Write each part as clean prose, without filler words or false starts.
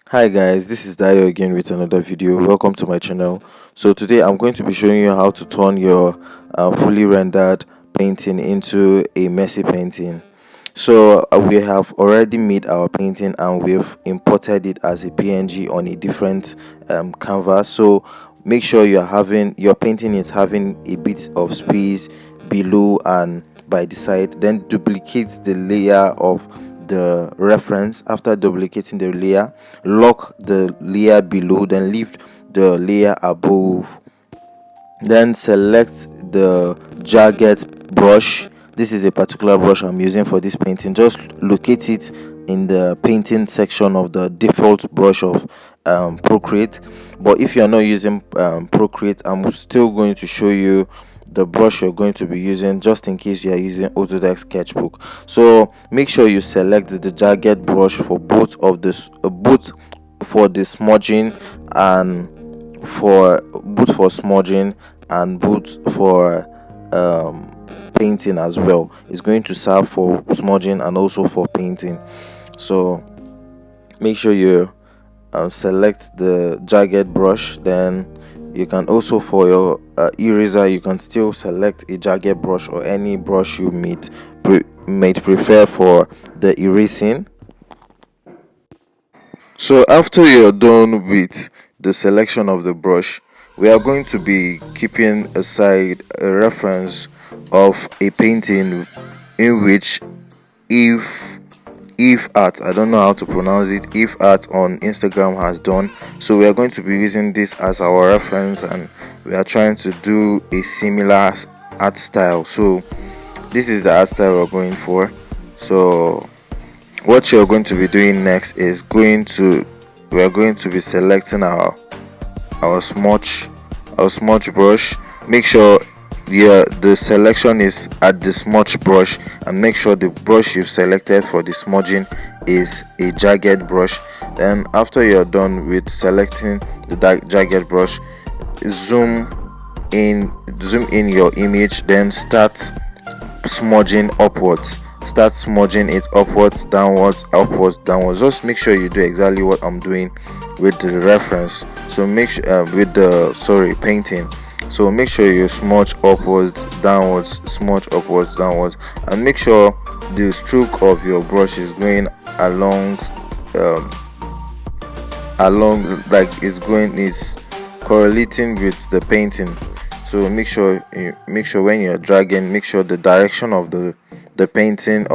Hi guys, this is Dayo again with another video. Welcome to my channel. So today I'm going to be showing you how to turn your fully rendered painting into a messy painting. So we have already made our painting and we've imported it as a PNG on a different canvas. So make sure your painting is having a bit of space below and by the side. Then duplicate the layer of the reference. After duplicating the layer, lock the layer below, then leave the layer above. Then select the jagged brush. This is a particular brush I'm using for this painting. Just locate it in the painting section of the default brush of Procreate. But if you're not using Procreate, I'm still going to show you the brush you're going to be using, just in case you are using Autodesk Sketchbook. So make sure you select the jagged brush for both for the smudging and for both for smudging and both for painting as well. It's going to serve for smudging and also for painting. So make sure you select the jagged brush. Then you can also, for your eraser, you can still select a jagged brush or any brush you might prefer for the erasing. So after you're done with the selection of the brush, we are going to be keeping aside a reference of a painting in which if if art, I don't know how to pronounce it, if art on Instagram has done. So we are going to be using this as our reference, and we are trying to do a similar art style. So this is the art style we're going for. So what you're going to be doing next is we are going to be selecting our smudge brush. Make sure the selection is at the smudge brush, and make sure the brush you've selected for the smudging is a jagged brush. Then after you're done with selecting the jagged brush, zoom zoom in your image, then start smudging upwards. Start smudging it upwards, downwards, upwards, downwards. Just make sure you do exactly what I'm doing with the reference. So make sure with the painting. So make sure you smudge upwards, downwards, smudge upwards, downwards, and make sure the stroke of your brush is going um, along, like it's correlating with the painting. So make sure when you're dragging, make sure the direction of the painting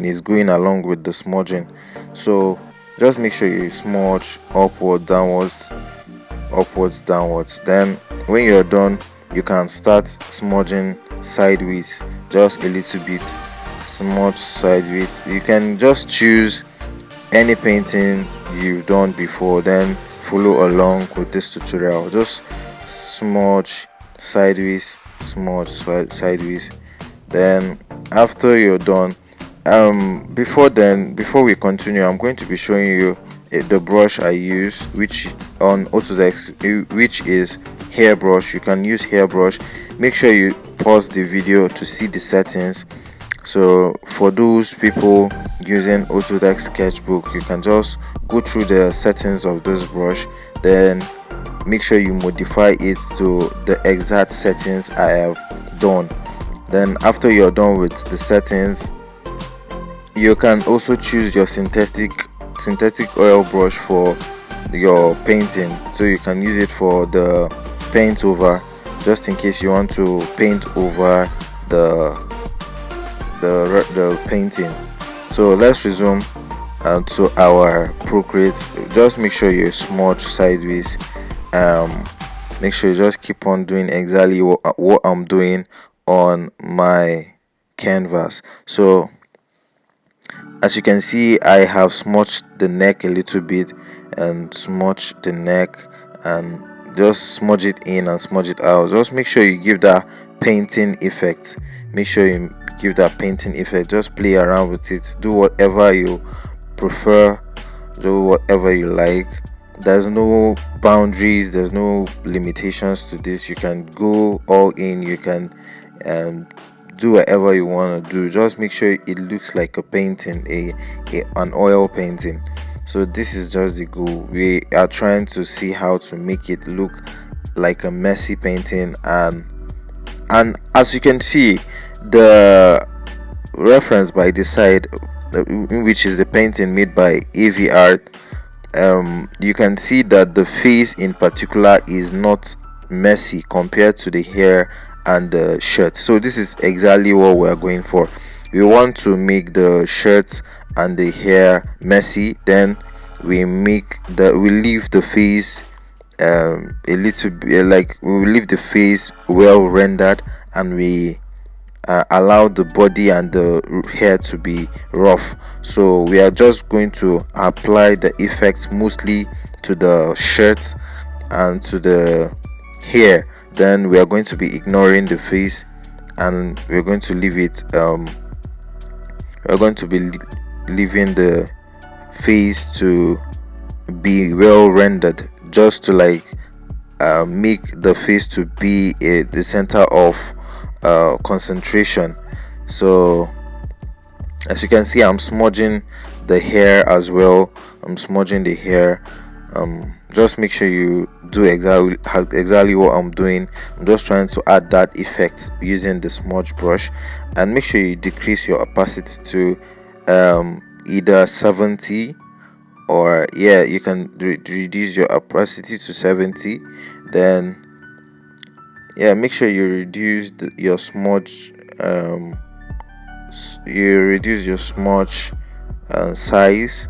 is going along with the smudging. So just make sure you smudge upward, downwards, upwards, downwards. Then when you're done, you can start smudging sideways, just a little bit. Smudge sideways. You can just choose any painting you've done before, then follow along with this tutorial. Just smudge sideways, smudge sideways. Then after you're done, before we continue, I'm going to be showing you the brush I use, which on Autodesk, which is hairbrush. You can use hairbrush. Make sure you pause the video to see the settings. So for those people using Autodesk Sketchbook, you can just go through the settings of this brush, then make sure you modify it to the exact settings I have done. Then after you're done with the settings, you can also choose your synthetic oil brush for your painting. So you can use it for the paint over, just in case you want to paint over the the painting. So let's resume to our Procreate. Just make sure you smudge sideways. um Make sure you just keep on doing exactly what I'm doing on my canvas. So as you can see, I have smudged the neck a little bit, and smudge the neck, and just smudge it in and smudge it out. Just make sure you give that painting effect. Make sure you give that painting effect. Just play around with it. Do whatever you prefer. Do whatever you like. There's no boundaries. There's no limitations to this. You can go all in. You can um, do whatever you want to do. Just make sure it looks like a painting, an oil painting. So this is just the goal. We are trying to see how to make it look like a messy painting, and as you can see, the reference by the side, which is the painting made by AV Art, you can see that the face in particular is not messy compared to the hair and the shirt. So this is exactly what we are going for. We want to make the shirt and the hair messy, then we leave the face a little bit, like we will leave the face well rendered, and we allow the body and the hair to be rough. So we are just going to apply the effects mostly to the shirt and to the hair. Then we are going to be ignoring the face, and we're going to leave it we're going to be leaving the face to be well rendered, just to like make the face to be the center of concentration. So as you can see, I'm smudging the hair as well. I'm smudging the hair. Just make sure you do exactly what I'm doing. I'm just trying to add that effect using the smudge brush, and make sure you decrease your opacity to either 70, or yeah, you can reduce your opacity to 70. Then yeah, make sure you reduce your smudge you reduce your smudge size,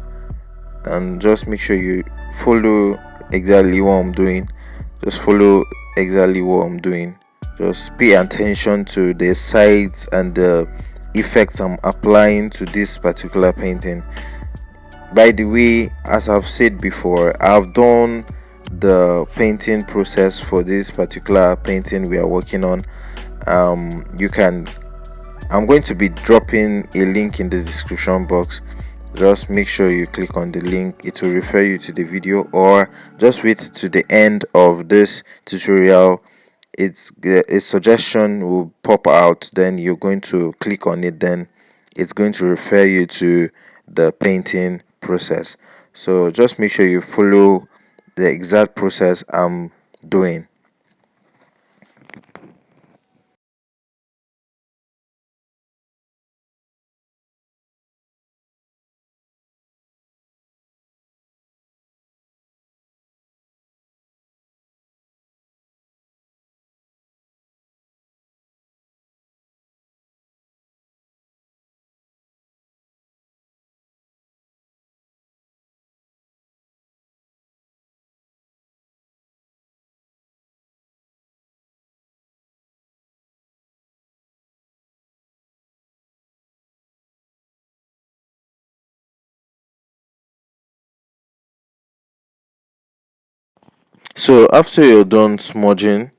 and just make sure you follow exactly what I'm doing. Just follow exactly what I'm doing. Just pay attention to the sides and the effects I'm applying to this particular painting. By the way, as I've said before, I've done the painting process for this particular painting we are working on. You can I'm going to be dropping a link in the description box. Just make sure you click on the link. It will refer you to the video, or just wait to the end of this tutorial. It's a suggestion will pop out, then you're going to click on it, then it's going to refer you to the painting process. So just make sure you follow the exact process I'm doing. So after you're done smudging,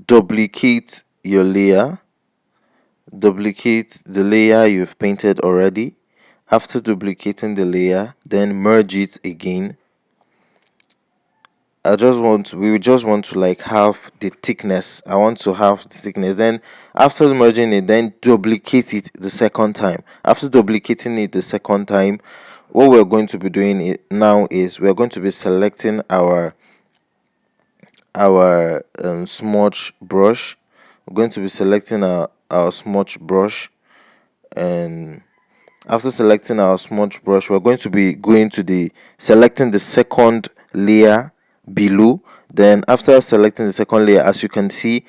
duplicate your layer, duplicate the layer you've painted already. After duplicating the layer, then merge it again. We just want to like have the thickness. I want to have the thickness. Then after merging it, then duplicate it the second time. After duplicating it the second time, what we're going to be doing now is we're going to be selecting our smudge brush. We're going to be selecting our smudge brush, and after selecting our smudge brush, we're going to be going to the selecting the second layer below. Then after selecting the second layer, as you can see,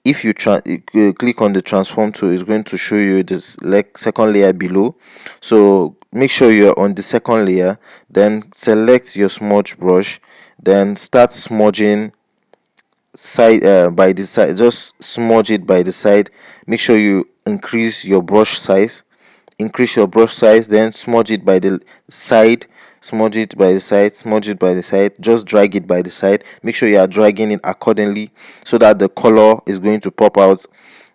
if you click on the transform tool, it's going to show you this like second layer below. So make sure you're on the second layer, then select your smudge brush, then start smudging side by the side. Just smudge it by the side. Make sure you increase your brush size, then smudge it by the side, smudge it by the side, smudge it by the side. Just drag it by the side. Make sure you are dragging it accordingly so that the color is going to pop out.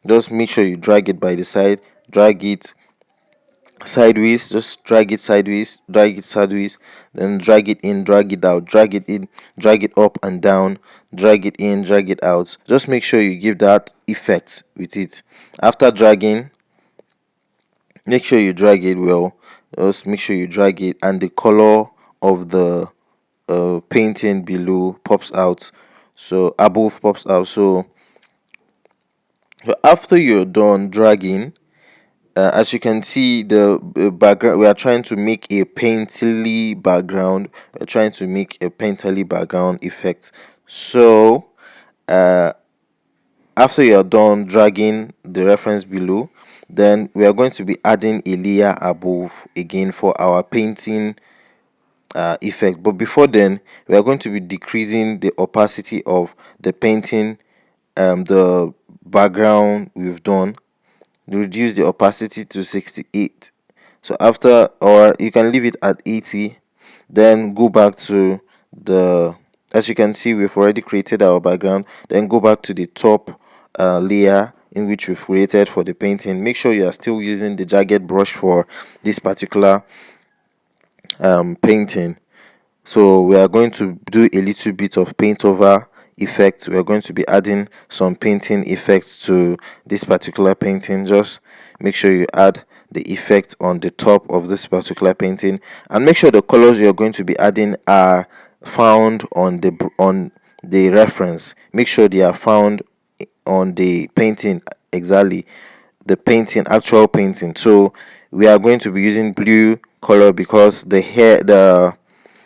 Just make sure you drag it by the side, drag it sideways, just drag it sideways, then drag it in, drag it out, drag it in, drag it up and down, drag it in, drag it out. Just make sure you give that effect with it. After dragging, make sure you drag it well. Just make sure you drag it, and the color of the painting below pops out, so above pops out. So after you're done dragging, as you can see, the background, we are trying to make a painterly background. We're trying to make a painterly background effect. So uh, after you're done dragging the reference below, then we are going to be adding a layer above again for our painting effect. But before then, we are going to be decreasing the opacity of the painting, the background we've done. Reduce the opacity to 68. So after, or you can leave it at 80, then go back to the, as you can see, we've already created our background. Then go back to the top layer in which we've created for the painting. Make sure you are still using the jagged brush for this particular painting. So we are going to do a little bit of paint over effects. We are going to be adding some painting effects to this particular painting. Just make sure you add the effect on the top of this particular painting, and make sure the colors you're going to be adding are found on the reference. Make sure they are found on the painting, exactly the painting, actual painting. So we are going to be using blue color because we're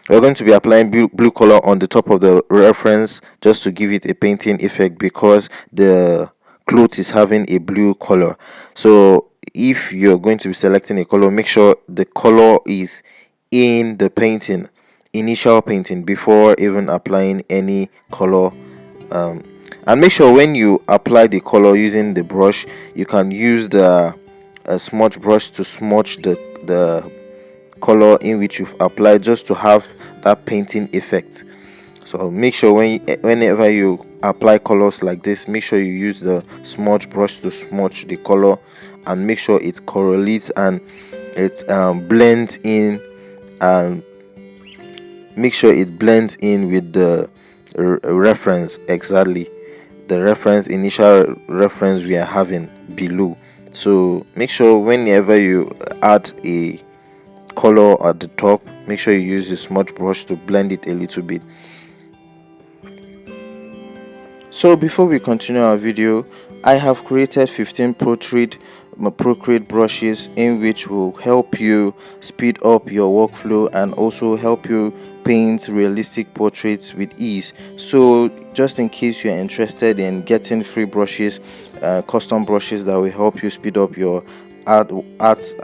going to be applying blue color on the top of the reference just to give it a painting effect because the cloth is having a blue color. So if you're going to be selecting a color, make sure the color is in the painting, initial painting, before even applying any color. um, and make sure when you apply the color using the brush, you can use the smudge brush to smudge the color in which you've applied, just to have that painting effect. So make sure whenever you apply colors like this, make sure you use the smudge brush to smudge the color, and make sure it correlates and it blends in, and make sure it blends in with the reference, exactly the reference, initial reference we are having below. So make sure whenever you add a color at the top, make sure you use the smudge brush to blend it a little bit. So before we continue our video, I have created 15 Procreate brushes in which will help you speed up your workflow and also help you paint realistic portraits with ease. So just in case you're interested in getting free brushes, custom brushes that will help you speed up your art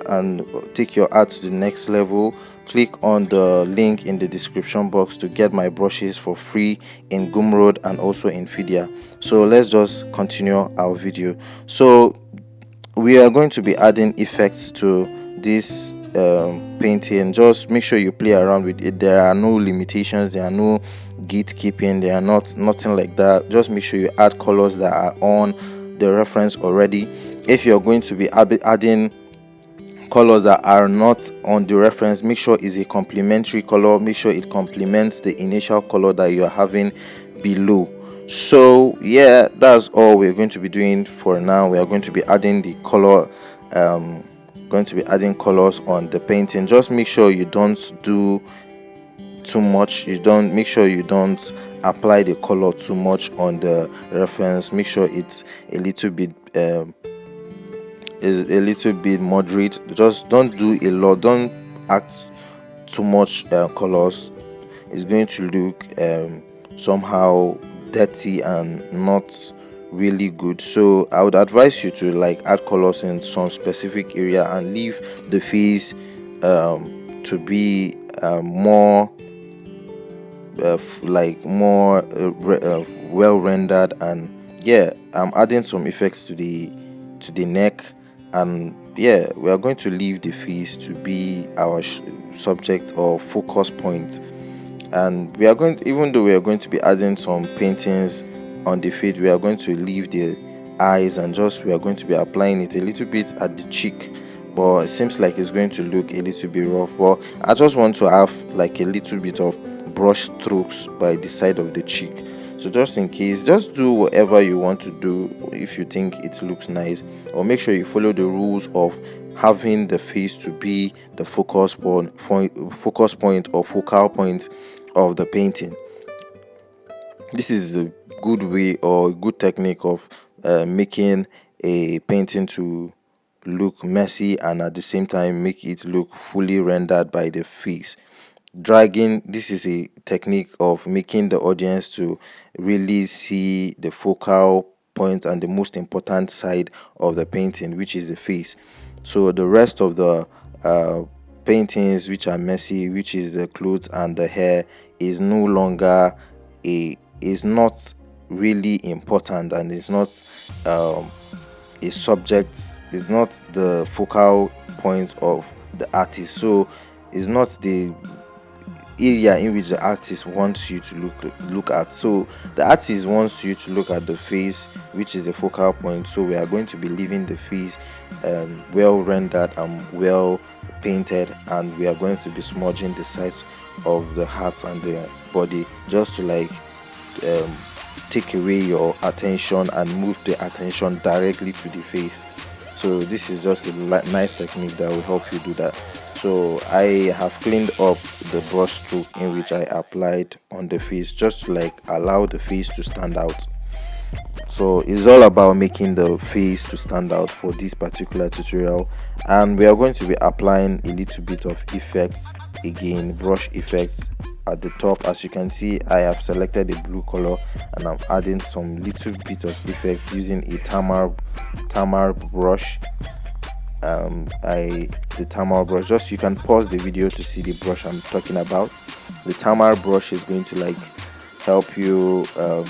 and take your art to the next level, click on the link in the description box to get my brushes for free in Gumroad and also in Fidia. So let's just continue our video. So we are going to be adding effects to this painting. Just make sure you play around with it. There are no limitations, there are no gatekeeping, there are nothing like that. Just make sure you add colors that are on the reference already. If you're going to be adding colors that are not on the reference, make sure it's a complementary color. Make sure it complements the initial color that you are having below. So yeah, that's all we're going to be doing for now. We are going to be adding the color, going to be adding colors on the painting. Just make sure you don't do too much. You don't Make sure you don't apply the color too much on the reference. Make sure it's a little bit moderate. Just don't do a lot, don't act too much colors. It's going to look somehow dirty and not really good. So I would advise you to like add colors in some specific area and leave the face to be more more well rendered. And yeah, I'm adding some effects to the neck, and yeah, we are going to leave the face to be our subject or focus point. And we are going, even though we are going to be adding some paintings on the feet, we are going to leave the eyes, and just we are going to be applying it a little bit at the cheek. But it seems like it's going to look a little bit rough, but I just want to have like a little bit of brush strokes by the side of the cheek. So just in case, just do whatever you want to do if you think it looks nice, or make sure you follow the rules of having the face to be the focus point or focal point of the painting. This is a good way or good technique of making a painting to look messy and at the same time make it look fully rendered by the face. Dragging, this is a technique of making the audience to really see the focal point and the most important side of the painting, which is the face. So the rest of the uh, paintings which are messy, which is the clothes and the hair, is no longer is not really important, and is not um, a subject, is not the focal point of the artist. So it's not the area in which the artist wants you to look at. So the artist wants you to look at the face, which is the focal point. So we are going to be leaving the face well rendered and well painted, and we are going to be smudging the sides of the heart and the body, just to like um, take away your attention and move the attention directly to the face. So this is just a nice technique that will help you do that. So I have cleaned up the brush stroke in which I applied on the face, just to like allow the face to stand out. So it's all about making the face to stand out for this particular tutorial, and we are going to be applying a little bit of effects, again brush effects at the top. As you can see, I have selected a blue color and I'm adding some little bit of effects using a tamar brush. The tamar brush, just you can pause the video to see the brush I'm talking about. The tamar brush is going to like help you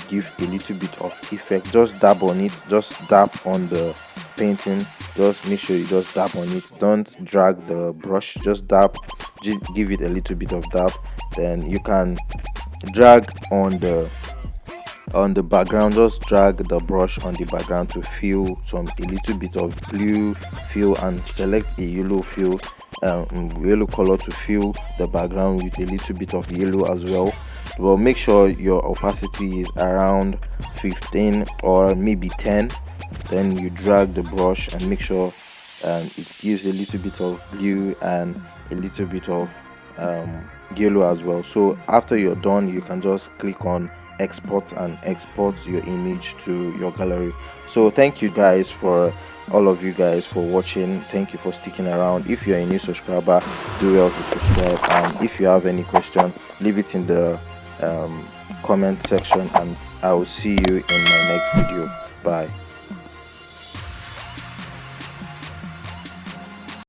give a little bit of effect. Just dab on it, just dab on the painting, just make sure you just dab on it, don't drag the brush, just dab, just give it a little bit of dab. Then you can drag on the background, just drag the brush on the background to feel a little bit of blue feel, and select a yellow color to fill the background with a little bit of yellow as well. Well, make sure your opacity is around 15 or maybe 10. Then you drag the brush and make sure it gives a little bit of blue and a little bit of yellow as well. So after you're done, you can just click on export and export your image to your gallery. So thank you guys, for all of you guys, for watching. Thank you for sticking around. If you're a new subscriber, do well to subscribe, and if you have any question, leave it in the comment section, and I will see you in my next video. Bye.